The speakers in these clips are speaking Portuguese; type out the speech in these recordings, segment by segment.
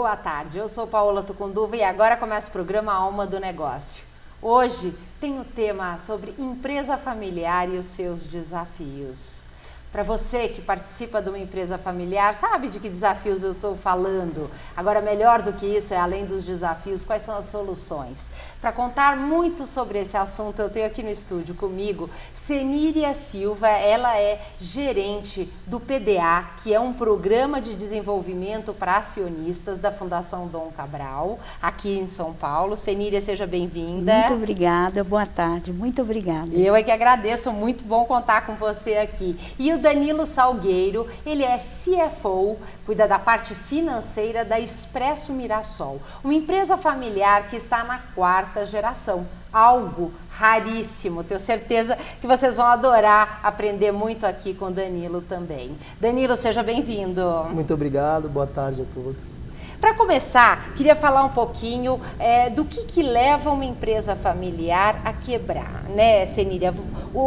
Boa tarde, eu sou Paola Tucunduva e agora começa o programa Alma do Negócio. Hoje tem o tema sobre empresa familiar e os seus desafios. Para você que participa de uma empresa familiar, sabe de que desafios eu estou falando? Agora, melhor do que isso, é além dos desafios, quais são as soluções? Para contar muito sobre esse assunto, eu tenho aqui no estúdio comigo Seníria Silva. Ela é gerente do PDA, que é um programa de desenvolvimento para acionistas da Fundação Dom Cabral, aqui em São Paulo. Seníria, seja bem-vinda. Muito obrigada, boa tarde, muito obrigada. Eu é que agradeço, muito bom contar com você aqui. E o Danilo Salgueiro, ele é CFO, cuida da parte financeira da Expresso Mirassol, uma empresa familiar que está na 4ª geração, algo raríssimo. Tenho certeza que vocês vão adorar aprender muito aqui com o Danilo também. Danilo, seja bem-vindo. Muito obrigado, boa tarde a todos. Para começar, queria falar um pouquinho do que leva uma empresa familiar a quebrar, né, Seníria?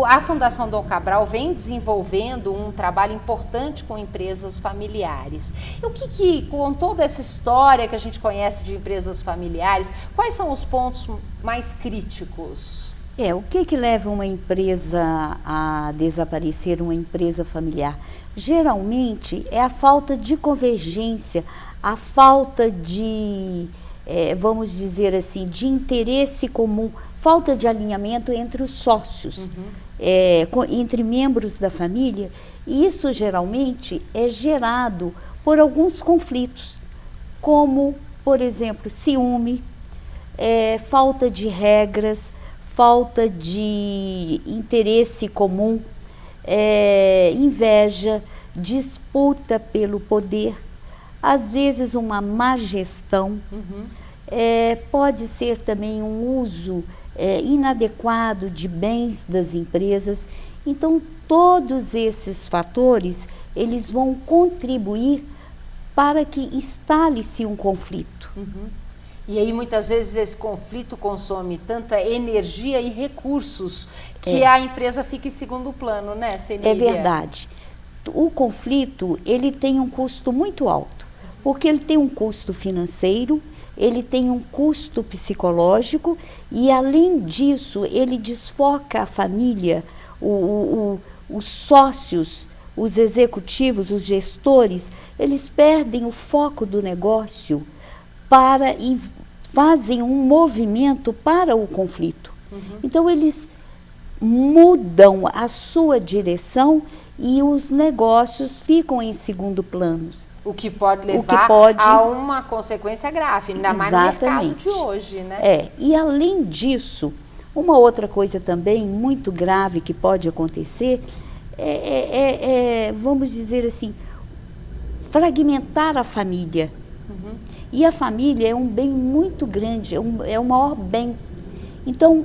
A Fundação Dom Cabral vem desenvolvendo um trabalho importante com empresas familiares. E o que, com toda essa história que a gente conhece de empresas familiares, quais são os pontos mais críticos? O que leva uma empresa a desaparecer, uma empresa familiar? Geralmente é a falta de convergência, a falta de, vamos dizer assim, de interesse comum, falta de alinhamento entre os sócios, entre membros da família. E isso geralmente é gerado por alguns conflitos, como, por exemplo, ciúme, falta de regras, falta de interesse comum, inveja, disputa pelo poder, às vezes uma má gestão, pode ser também um uso inadequado de bens das empresas. Então, todos esses fatores, eles vão contribuir para que instale-se um conflito. E aí, muitas vezes, esse conflito consome tanta energia e recursos que a empresa fica em segundo plano, né, Seníria? É verdade. O conflito, ele tem um custo muito alto, porque ele tem um custo financeiro, ele tem um custo psicológico e, além disso, ele desfoca a família, os sócios, os executivos, os gestores, eles perdem o foco do negócio e fazem um movimento para o conflito. Então, eles mudam a sua direção e os negócios ficam em segundo plano. O que pode levar a uma consequência grave, ainda mais no mercado de hoje, né? E além disso, uma outra coisa também muito grave que pode acontecer vamos dizer assim, fragmentar a família. E a família é um bem muito grande, é o maior bem. Então,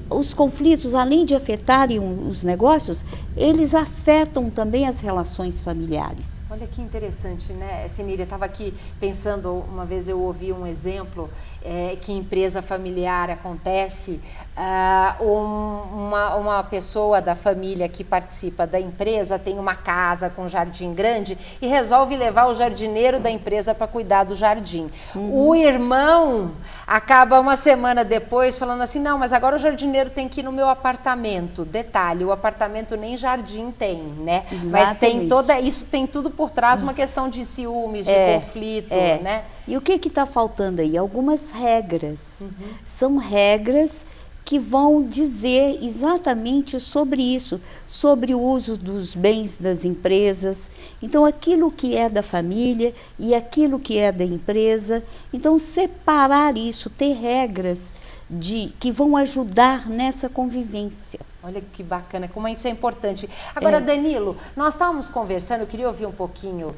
os conflitos, além de afetarem os negócios, eles afetam também as relações familiares. Olha que interessante, né, Seníria? Estava aqui pensando, uma vez eu ouvi um exemplo que empresa familiar acontece, uma pessoa da família que participa da empresa tem uma casa com jardim grande e resolve levar o jardineiro da empresa para cuidar do jardim. O irmão acaba uma semana depois falando assim, não, mas agora o jardineiro tem que ir no meu apartamento. Detalhe, o apartamento nem jardim tem, né? Exatamente. Mas tem isso tem tudo por trás, uma questão de ciúmes, de conflito, né? E o que está faltando aí? Algumas regras. São regras que vão dizer exatamente sobre isso, sobre o uso dos bens das empresas. Então, aquilo que é da família e aquilo que é da empresa. Então, separar isso, ter regras que vão ajudar nessa convivência. Olha que bacana, como isso é importante. Agora, Danilo, nós estávamos conversando, eu queria ouvir um pouquinho,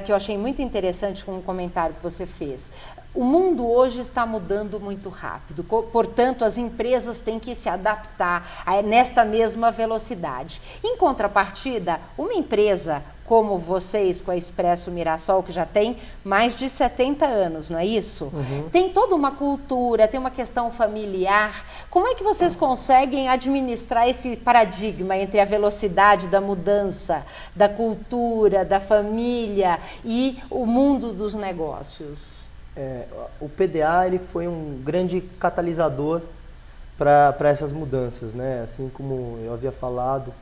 que eu achei muito interessante com um comentário que você fez. O mundo hoje está mudando muito rápido, portanto, as empresas têm que se adaptar nesta mesma velocidade. Em contrapartida, uma empresa como vocês com a Expresso Mirassol, que já tem mais de 70 anos, não é isso? Tem toda uma cultura, tem uma questão familiar. Como é que vocês conseguem administrar esse paradigma entre a velocidade da mudança, da cultura, da família e o mundo dos negócios? O PDA ele foi um grande catalisador para essas mudanças, né? Assim como eu havia falado,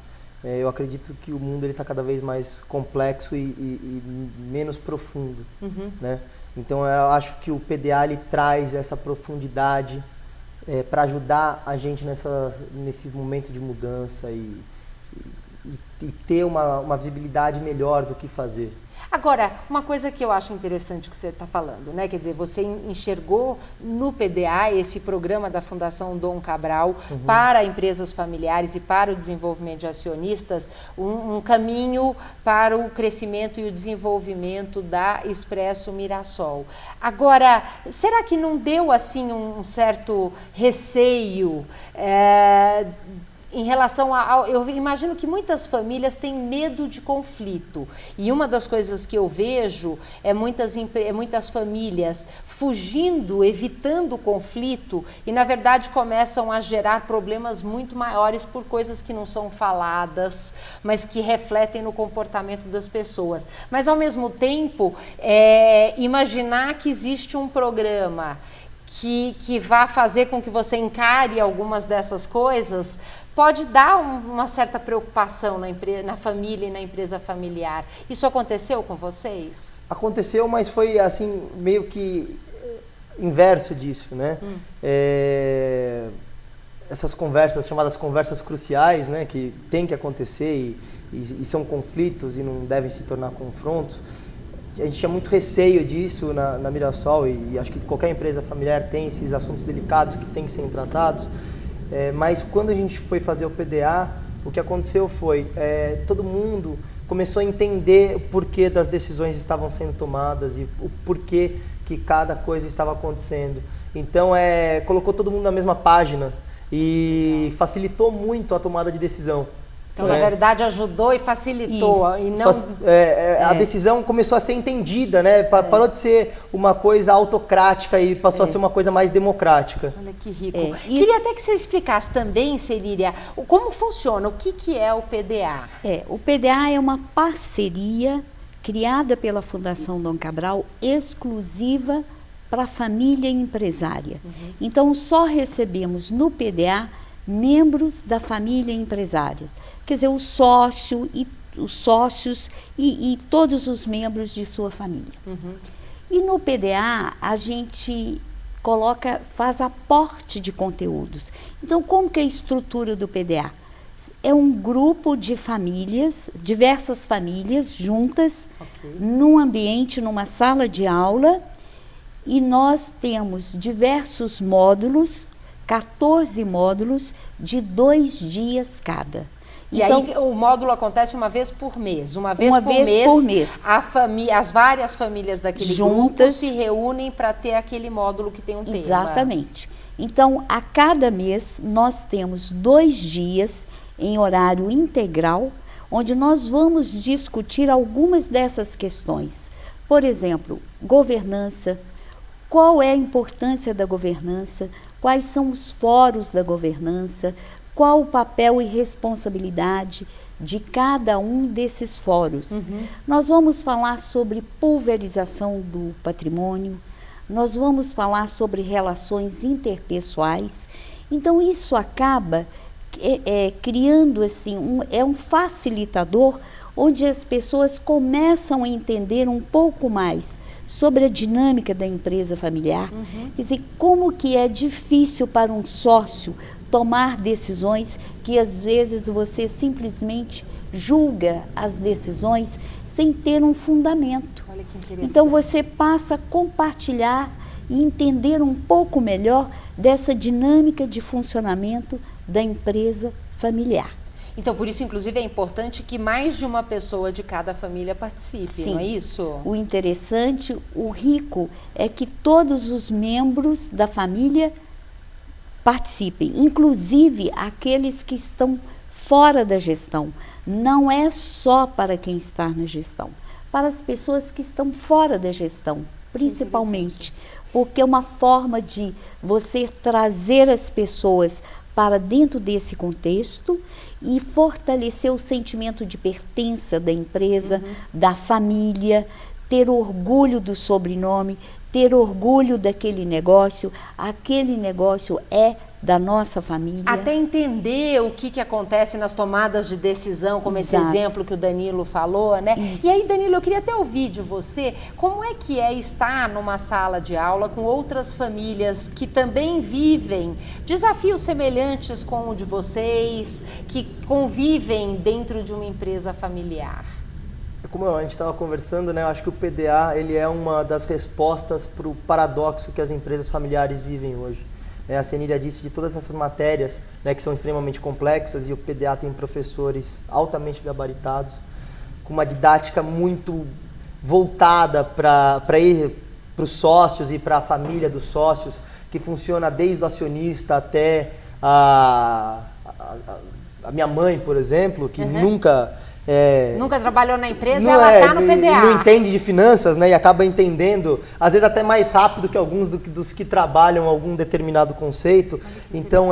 eu acredito que o mundo está cada vez mais complexo e menos profundo, né? Então eu acho que o PDA ele traz essa profundidade para ajudar a gente nesse momento de mudança e ter uma visibilidade melhor do que fazer. Agora, uma coisa que eu acho interessante que você está falando, né? Quer dizer, você enxergou no PDA, esse programa da Fundação Dom Cabral, para empresas familiares e para o desenvolvimento de acionistas, um caminho para o crescimento e o desenvolvimento da Expresso Mirassol. Agora, será que não deu assim um certo receio em relação eu imagino que muitas famílias têm medo de conflito, e uma das coisas que eu vejo é muitas famílias fugindo, evitando o conflito, e na verdade começam a gerar problemas muito maiores por coisas que não são faladas, mas que refletem no comportamento das pessoas. Mas ao mesmo tempo, imaginar que existe um programa que vá fazer com que você encare algumas dessas coisas, pode dar uma certa preocupação na família e na empresa familiar. Isso aconteceu com vocês? Aconteceu, mas foi assim, meio que inverso disso, né? Essas conversas, chamadas conversas cruciais, né? Que tem que acontecer e são conflitos e não devem se tornar confrontos. A gente tinha muito receio disso na Mirassol e acho que qualquer empresa familiar tem esses assuntos delicados que têm que ser tratados. Mas quando a gente foi fazer o PDA, o que aconteceu foi todo mundo começou a entender o porquê das decisões estavam sendo tomadas e o porquê que cada coisa estava acontecendo. Então, colocou todo mundo na mesma página e facilitou muito a tomada de decisão. Então, na verdade, ajudou e facilitou. Isso. E não... A decisão começou a ser entendida, né? Parou de ser uma coisa autocrática e passou a ser uma coisa mais democrática. Olha que rico. Queria até que você explicasse também, Celíria, como funciona, o que é o PDA? O PDA é uma parceria criada pela Fundação Dom Cabral, exclusiva para a família empresária. Então, só recebemos no PDA membros da família empresária. Quer dizer, os sócios e todos os membros de sua família. E no PDA a gente faz aporte de conteúdos. Então, como que é a estrutura do PDA? É um grupo de famílias, diversas famílias juntas, num ambiente, numa sala de aula, e nós temos diversos módulos, 14 módulos de 2 dias cada. E então, aí o módulo acontece uma vez por mês. Uma vez por mês. As várias famílias daquele grupo se reúnem para ter aquele módulo que tem um tema. Exatamente. Então, a cada mês, nós temos 2 dias em horário integral, onde nós vamos discutir algumas dessas questões. Por exemplo, governança. Qual é a importância da governança? Quais são os fóruns da governança? Qual o papel e responsabilidade de cada um desses fóruns? Nós vamos falar sobre pulverização do patrimônio, nós vamos falar sobre relações interpessoais. Então, isso acaba criando assim, um facilitador onde as pessoas começam a entender um pouco mais sobre a dinâmica da empresa familiar. Quer dizer, como que é difícil para um sócio tomar decisões que às vezes você simplesmente julga as decisões sem ter um fundamento. Olha que interessante. Então você passa a compartilhar e entender um pouco melhor dessa dinâmica de funcionamento da empresa familiar. Então, por isso, inclusive, é importante que mais de uma pessoa de cada família participe, não é isso? O interessante, o rico, é que todos os membros da família participem, inclusive aqueles que estão fora da gestão. Não é só para quem está na gestão, para as pessoas que estão fora da gestão, principalmente. Porque é uma forma de você trazer as pessoas para dentro desse contexto e fortalecer o sentimento de pertença da empresa, da família, ter orgulho do sobrenome, ter orgulho daquele negócio. Aquele negócio é da nossa família. Até entender o que acontece nas tomadas de decisão, como Exato. esse exemplo que o Danilo falou, né? Isso. E aí, Danilo, eu queria até ouvir de você, como é que é estar numa sala de aula com outras famílias que também vivem desafios semelhantes com o de vocês, que convivem dentro de uma empresa familiar? Como a gente estava conversando, né, eu acho que o PDA ele é uma das respostas para o paradoxo que as empresas familiares vivem hoje. A Cenília disse de todas essas matérias, né, que são extremamente complexas, e o PDA tem professores altamente gabaritados, com uma didática muito voltada para os sócios e para a família dos sócios, que funciona desde o acionista até a minha mãe, por exemplo, que nunca trabalhou na empresa, ela está no PDA. Não entende de finanças, né, e acaba entendendo, às vezes até mais rápido que alguns dos que trabalham algum determinado conceito. Então,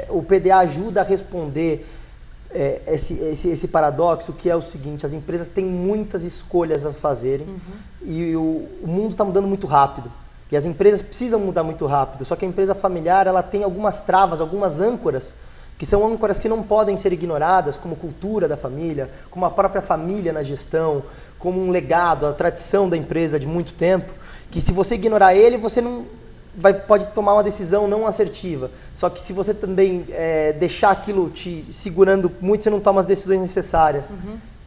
o PDA ajuda a responder esse paradoxo, que é o seguinte: as empresas têm muitas escolhas a fazerem e o mundo está mudando muito rápido. E as empresas precisam mudar muito rápido, só que a empresa familiar ela tem algumas travas, algumas âncoras, que são âncoras que não podem ser ignoradas, como cultura da família, como a própria família na gestão, como um legado, a tradição da empresa de muito tempo, que se você ignorar ele, você não pode tomar uma decisão não assertiva. Só que se você também deixar aquilo te segurando muito, você não toma as decisões necessárias.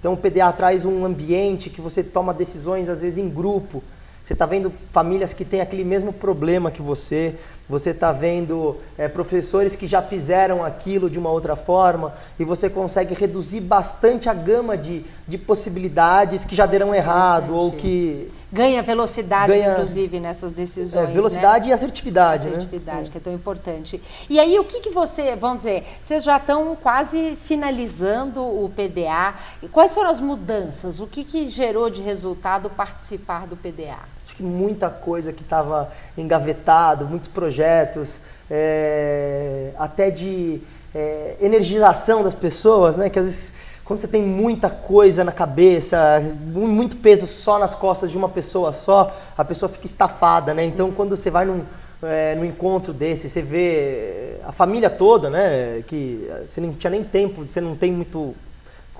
Então o PDA traz um ambiente que você toma decisões, às vezes, em grupo. Você está vendo famílias que têm aquele mesmo problema que você está vendo professores que já fizeram aquilo de uma outra forma, e você consegue reduzir bastante a gama de possibilidades que já deram errado, ou que... Ganha velocidade, inclusive, nessas decisões. Velocidade, né? E assertividade. Assertividade, né? Que é tão importante. E aí, o que você, vamos dizer, vocês já estão quase finalizando o PDA. Quais foram as mudanças? O que gerou de resultado participar do PDA? Acho que muita coisa que estava engavetado, muitos projetos, até de energização das pessoas, né? Que às vezes, quando você tem muita coisa na cabeça, muito peso só nas costas de uma pessoa só, a pessoa fica estafada, né? Então, quando você vai num encontro desse, você vê a família toda, né? Que você não tinha nem tempo, você não tem muito...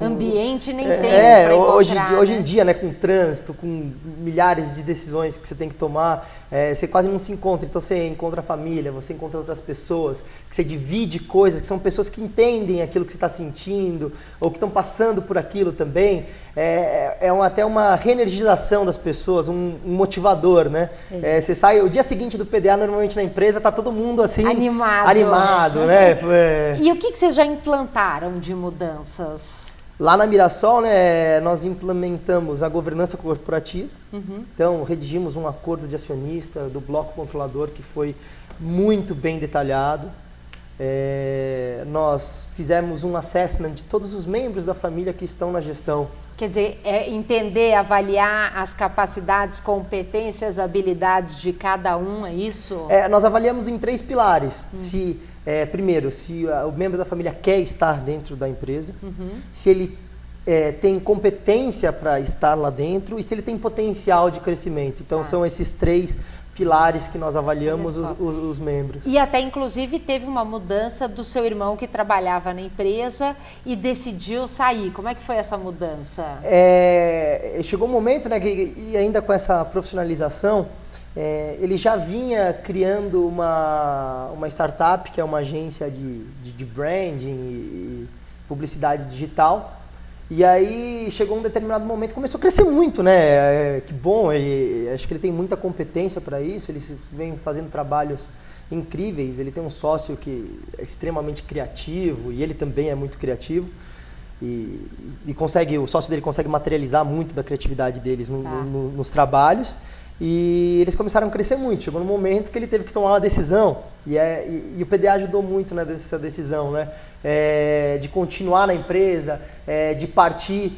ambiente nem tempo para encontrar, hoje em dia, né, com trânsito, com milhares de decisões que você tem que tomar, você quase não se encontra. Então você encontra a família, você encontra outras pessoas, que você divide coisas, que são pessoas que entendem aquilo que você está sentindo, ou que estão passando por aquilo também. Até uma reenergização das pessoas, um motivador, né? Você sai, o dia seguinte do PDA, normalmente na empresa, tá todo mundo assim... Animado, né? E o que vocês já implantaram de mudanças? Lá na Mirassol, né, nós implementamos a governança corporativa. Então, redigimos um acordo de acionista do bloco controlador que foi muito bem detalhado. Nós fizemos um assessment de todos os membros da família que estão na gestão. Quer dizer, entender, avaliar as capacidades, competências, habilidades de cada um, é isso? Nós avaliamos em 3 pilares. Primeiro, se o membro da família quer estar dentro da empresa, se ele tem competência para estar lá dentro e se ele tem potencial de crescimento. Então, são esses 3 pilares que nós avaliamos os membros. E até, inclusive, teve uma mudança do seu irmão que trabalhava na empresa e decidiu sair. Como é que foi essa mudança? Chegou um momento, né, e ainda com essa profissionalização, ele já vinha criando uma startup, que é uma agência de branding e publicidade digital. E aí chegou um determinado momento, começou a crescer muito, né? Que bom, acho que ele tem muita competência para isso, ele vem fazendo trabalhos incríveis, ele tem um sócio que é extremamente criativo e ele também é muito criativo. E o sócio dele consegue materializar muito da criatividade deles nos trabalhos. E eles começaram a crescer muito. Chegou no momento que ele teve que tomar uma decisão, e o PDA ajudou muito nessa decisão, né? De continuar na empresa, de partir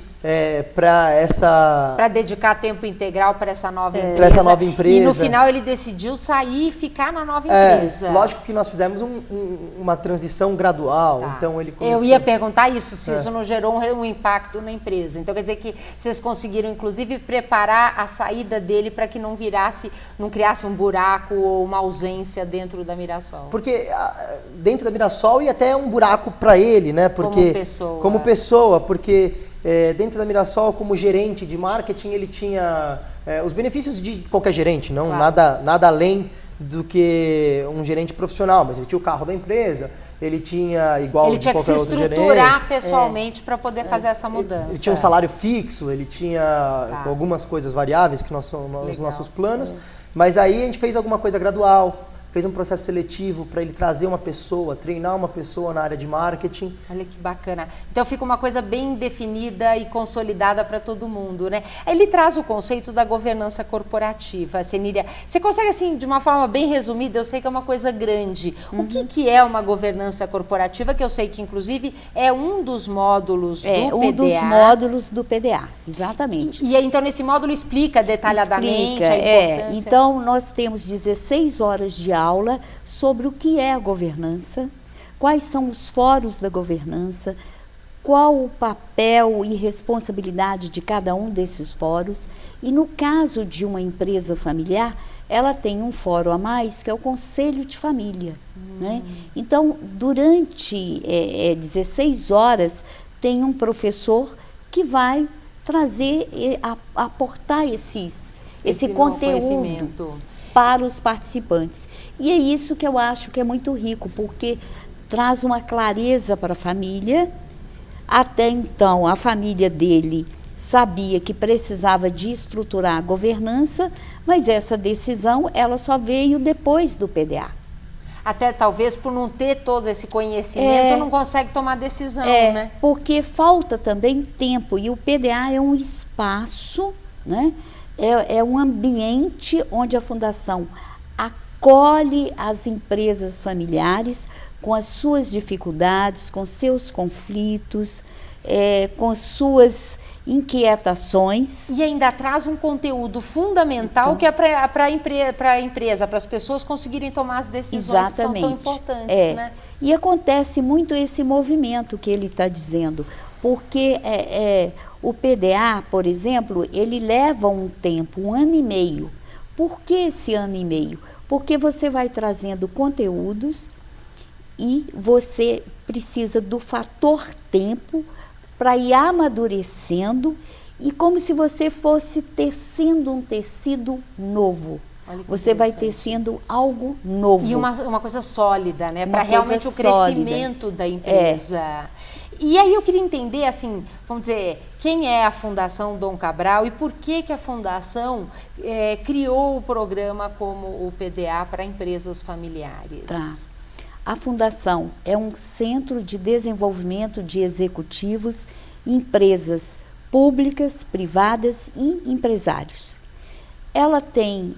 para dedicar tempo integral para essa nova empresa. Para essa nova empresa. E no final ele decidiu sair e ficar na nova empresa. Lógico que nós fizemos uma transição gradual. Tá. Então ele começou... Eu ia perguntar isso, se isso não gerou um impacto na empresa. Então quer dizer que vocês conseguiram inclusive preparar a saída dele para que não criasse um buraco ou uma ausência dentro da Mirassol. Porque dentro da Mirassol e até um buraco para ele, né? Porque, como pessoa, porque dentro da Mirassol, como gerente de marketing, ele tinha os benefícios de qualquer gerente, não nada além do que um gerente profissional, mas ele tinha o carro da emprisa, ele tinha igual ele tinha que se estruturar pessoalmente para poder fazer essa mudança. Ele tinha um salário fixo, ele tinha algumas coisas variáveis que nós os nossos planos, mas aí a gente fez alguma coisa gradual. Fez um processo seletivo para ele trazer uma pessoa, treinar uma pessoa na área de marketing. Olha que bacana. Então fica uma coisa bem definida e consolidada para todo mundo, né? Ele traz o conceito da governança corporativa. Senília, você consegue, assim, de uma forma bem resumida, eu sei que é uma coisa grande. O que é uma governança corporativa, que eu sei que, inclusive, é um dos módulos do PDA. Um dos módulos do PDA, exatamente. E então, nesse módulo, explica detalhadamente a importância? Então, nós temos 16 horas de aula sobre o que é a governança, quais são os fóruns da governança, qual o papel e responsabilidade de cada um desses fóruns. E no caso de uma empresa familiar, ela tem um fórum a mais, que é o Conselho de Família. Né? Então, durante 16 horas, tem um professor que vai trazer, aportar esse conteúdo para os participantes. E é isso que eu acho que é muito rico, porque traz uma clareza para a família. Até então, a família dele sabia que precisava de estruturar a governança, mas essa decisão ela só veio depois do PDA. Até talvez por não ter todo esse conhecimento, não consegue tomar decisão, né? Porque falta também tempo, e o PDA é um espaço, né? É um ambiente onde a Fundação acolhe as empresas familiares com as suas dificuldades, com seus conflitos, com as suas inquietações. E ainda traz um conteúdo fundamental que é para a empresa, para as pessoas conseguirem tomar as decisões que são tão importantes. Né? E acontece muito esse movimento que ele está dizendo, porque o PDA, por exemplo, ele leva um tempo, 1 ano e meio. Por que esse ano e meio? Porque você vai trazendo conteúdos e você precisa do fator tempo para ir amadurecendo, e como se você fosse tecendo um tecido novo. Você vai tecendo algo novo. E uma coisa sólida, né? Para realmente o crescimento da empresa. E aí eu queria entender, assim, vamos dizer, quem é a Fundação Dom Cabral e por que a Fundação criou o programa como o PDA para empresas familiares? Tá. A Fundação é um centro de desenvolvimento de executivos, empresas públicas, privadas e empresários. Ela tem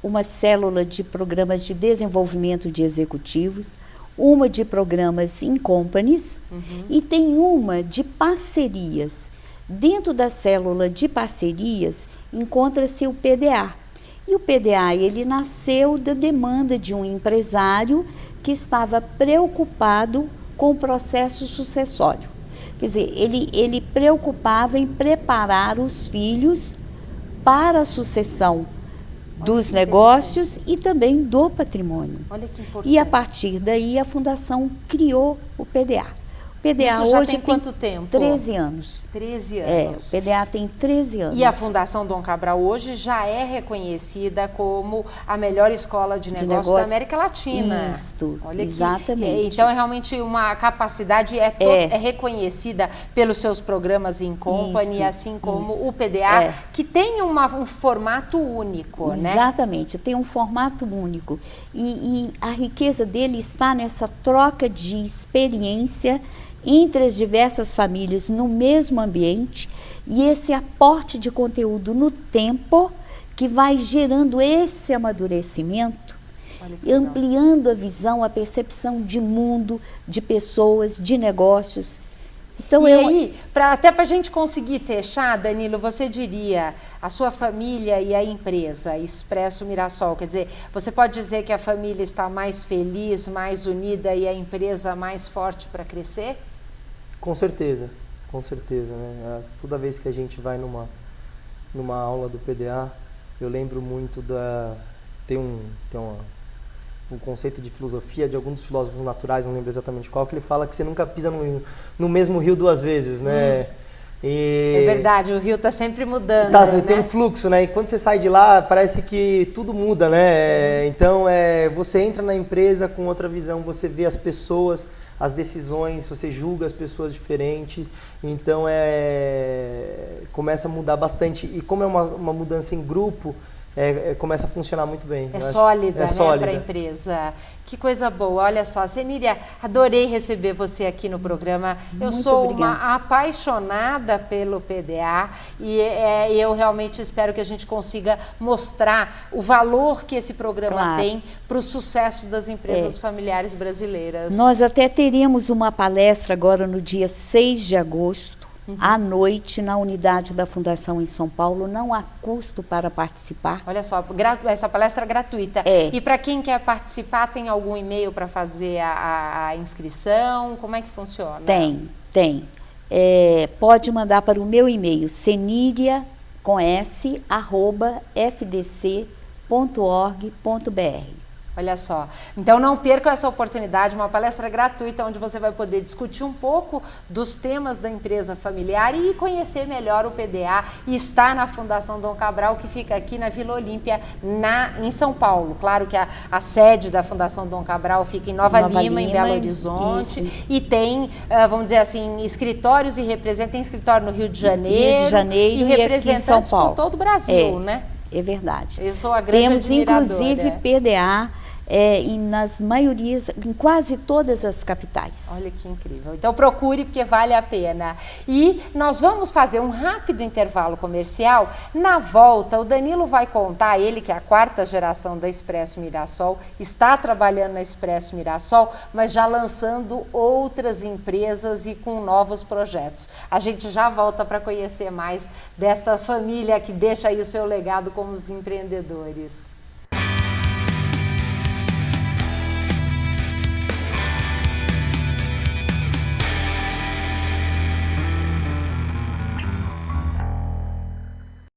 uma célula de programas de desenvolvimento de executivos, uma de programas in companies e tem uma de parcerias. Dentro da célula de parcerias encontra-se o PDA. E o PDA, ele nasceu da demanda de um empresário que estava preocupado com o processo sucessório. Quer dizer, ele preocupava em preparar os filhos para a sucessão dos negócios e também do patrimônio. Olha que importante. E a partir daí a Fundação criou o PDA. O PDA Isso já hoje tem quanto tempo? 13 anos. 13 anos. O PDA tem 13 anos. E a Fundação Dom Cabral hoje já é reconhecida como a melhor escola de negócio da América Latina. Isso, olha exatamente. Então é realmente uma capacidade, é reconhecida pelos seus programas in company, assim como o PDA, que tem um formato único, né? Exatamente, tem um formato único. E a riqueza dele está nessa troca de experiência entre as diversas famílias no mesmo ambiente, e esse aporte de conteúdo no tempo que vai gerando esse amadurecimento, Olha que legal. ampliando a visão, a percepção de mundo, de pessoas, de negócios. Então, E aí, até para a gente conseguir fechar, Danilo, você diria a sua família e a empresa, Expresso Mirassol, quer dizer, você pode dizer que a família está mais feliz, mais unida e a empresa mais forte para crescer? Com certeza, né? Toda vez que a gente vai numa aula do PDA, eu lembro muito tem um conceito de filosofia de alguns dos filósofos naturais, não lembro exatamente qual, que ele fala que você nunca pisa no mesmo rio duas vezes, né? É verdade, o rio está sempre mudando. Tem né? um fluxo, né? E quando você sai de lá, parece que tudo muda, né? Então, você entra na empresa com outra visão, você vê as pessoas, as decisões, você julga as pessoas diferentes. Então, começa a mudar bastante. E como é uma mudança em grupo, começa a funcionar muito bem. É sólida, né, sólida para a empresa. Que coisa boa. Olha só, Zeníria, adorei receber você aqui no programa. Eu Muito sou obrigada. uma apaixonada pelo PDA e eu realmente espero que a gente consiga mostrar o valor que esse programa Claro. tem para o sucesso das empresas familiares brasileiras. nós até teríamos uma palestra agora no dia 6 de agosto, à noite, na unidade da Fundação em São Paulo. Não há custo para participar. Olha só, essa palestra é gratuita. É. E para quem quer participar, tem algum e-mail para fazer a inscrição? Como é que funciona? Tem. Pode mandar para o meu e-mail, seniria, com s, @fdc.org.br. Olha só. Então não percam essa oportunidade, uma palestra gratuita onde você vai poder discutir um pouco dos temas da empresa familiar e conhecer melhor o PDA e estar na Fundação Dom Cabral, que fica aqui na Vila Olímpia, em São Paulo. Claro que a sede da Fundação Dom Cabral fica em Nova Lima, em Belo Horizonte, isso. e tem, vamos dizer assim, escritórios tem escritório no Rio de Janeiro, Janeiro e e aqui em representantes São Paulo. por todo o Brasil, né? É verdade. Eu sou a grande Temos, admiradora. inclusive, PDA em quase todas as capitais. Olha que incrível. Então procure, porque vale a pena. E nós vamos fazer um rápido intervalo comercial. Na volta, o Danilo vai contar, ele que é a 4ª geração da Expresso Mirassol, está trabalhando na Expresso Mirassol, mas já lançando outras empresas e com novos projetos. A gente já volta para conhecer mais desta família que deixa aí o seu legado como os empreendedores.